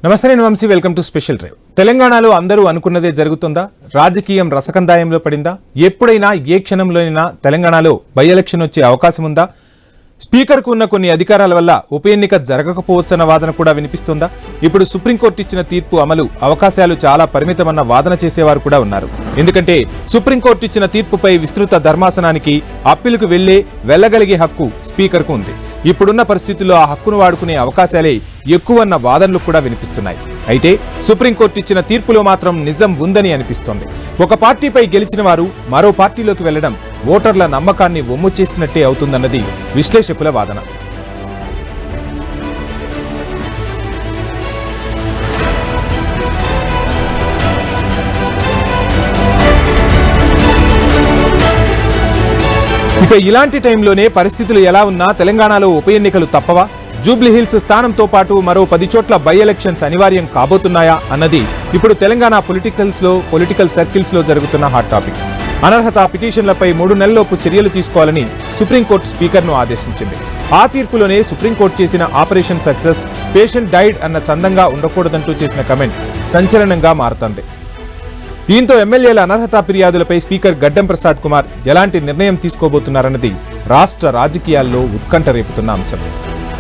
నమస్తే నేను Vamshi welcome to special drive. తెలంగాణలో అందరూ అనుకున్నదే జరుగుతుందా? రాజకీయం రసకందాయంలో పడిందా? ఎప్పుడైనా ఏ క్షణంలోనైనా తెలంగాణలో బై ఎలక్షన్ వచ్చే అవకాశం ఉందా? స్పీకర్కు ఉన్న కొన్ని అధికారాల వల్ల ఉప ఎన్నిక జరగకపోవచ్చన్న వాదన కూడా వినిపిస్తుందా? ఇప్పుడు సుప్రీంకోర్టు ఇచ్చిన తీర్పు అమలు అవకాశాలు చాలా పరిమితమన్న వాదన చేసేవారు కూడా ఉన్నారు. ఎందుకంటే సుప్రీంకోర్టు ఇచ్చిన తీర్పుపై విస్తృత ధర్మాసనానికి అప్పీలుకు వెళ్లగలిగే హక్కు స్పీకర్కు ఉంది. ఇప్పుడున్న పరిస్థితుల్లో ఆ హక్కును వాడుకునే అవకాశాలే ఎక్కువన్న వాదనలు కూడా వినిపిస్తున్నాయి. అయితే సుప్రీంకోర్టు ఇచ్చిన తీర్పులో మాత్రం నిజం ఉందని అనిపిస్తోంది. ఒక పార్టీపై గెలిచిన వారు మరో పార్టీలోకి వెళ్లడం ఓటర్ల నమ్మకాన్ని వమ్ము చేసినట్టే అవుతుందన్నది విశ్లేషకుల వాదన. ఇక ఇలాంటి టైంలోనే పరిస్థితులు ఎలా ఉన్నా తెలంగాణలో ఉప ఎన్నికలు తప్పవా? జూబ్లీహిల్స్ స్థానంతో పాటు మరో 10 చోట్ల బై ఎలక్షన్స్ అనివార్యం కాబోతున్నాయా అన్నది ఇప్పుడు తెలంగాణ పొలిటికల్ సర్కిల్స్ లో జరుగుతున్న హాట్ టాపిక్. అనర్హత పిటిషన్లపై 3 నెలల్లోపు చర్యలు తీసుకోవాలని సుప్రీంకోర్టు స్పీకర్ను ఆదేశించింది. ఆ తీర్పులోనే సుప్రీంకోర్టు చేసిన ఆపరేషన్ సక్సెస్, పేషెంట్ డైడ్ అన్న చందంగా ఉండకూడదంటూ చేసిన కమెంట్ సంచలనంగా మారుతోంది. దీంతో ఎమ్మెల్యేల అనర్హత ఫిర్యాదులపై స్పీకర్ గడ్డం ప్రసాద్ కుమార్ ఎలాంటి నిర్ణయం తీసుకోబోతున్నారన్నది రాష్ట్ర రాజకీయాల్లో ఉత్కంఠ రేపుతున్న అంశం.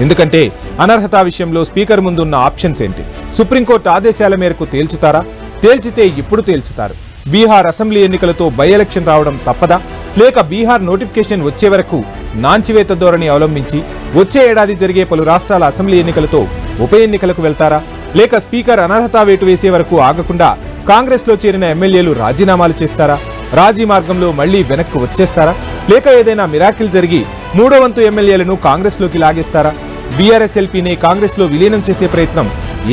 ఎందుకంటే అనర్హత విషయంలో స్పీకర్ ముందున్న ఆప్షన్స్ ఏంటి? సుప్రీంకోర్టు ఆదేశాల మేరకు తేల్చుతారా? తేల్చితే ఇప్పుడు తేల్చుతారు. బీహార్ అసెంబ్లీ ఎన్నికలతో బై ఎలక్షన్ రావడం తప్పదా? లేక బీహార్ నోటిఫికేషన్ వచ్చే వరకు నాంచివేత ధోరణి అవలంబించి వచ్చే ఏడాది జరిగే పలు రాష్ట్రాల అసెంబ్లీ ఎన్నికలతో ఉప ఎన్నికలకు వెళ్తారా? లేక స్పీకర్ అనర్హత వేటు వేసే వరకు ఆగకుండా కాంగ్రెస్ లో చేరిన ఎమ్మెల్యేలు రాజీనామాలు చేస్తారా? రాజీ మార్గంలో మళ్లీ వెనక్కు వచ్చేస్తారా? లేక ఏదైనా మిరాకిల్ జరిగి 3వ వంతు ఎమ్మెల్యేలను కాంగ్రెస్ లోకి లాగేస్తారా? బీఆర్ఎస్ ఎల్పీని కాంగ్రెస్ లో విలీనం చేసే ప్రయత్నం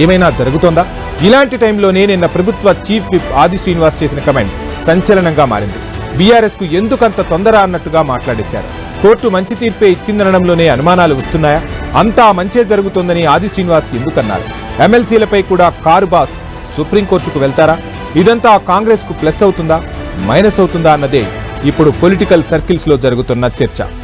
ఏమైనా జరుగుతోందా? ఇలాంటి టైంలోనే నిన్న ప్రభుత్వ చీఫ్ విప్ ఆది శ్రీనివాస్ చేసిన కమెంట్ సంచలనంగా మారింది. బీఆర్ఎస్ కు ఎందుకంత తొందర అన్నట్టుగా మాట్లాడేశారు. కోర్టు మంచి తీర్పే ఇచ్చిందనడంలోనే అనుమానాలు వస్తున్నాయా? అంతా మంచే జరుగుతోందని ఆది శ్రీనివాస్ ఎందుకన్నారు? ఎమ్మెల్సీలపై కూడా కారు బాస్ సుప్రీంకోర్టుకు వెళ్తారా? ఇదంతా కాంగ్రెస్ కు ప్లస్ అవుతుందా, మైనస్ అవుతుందా అన్నదే ఇప్పుడు పొలిటికల్ సర్కిల్స్ లో జరుగుతున్న చర్చ.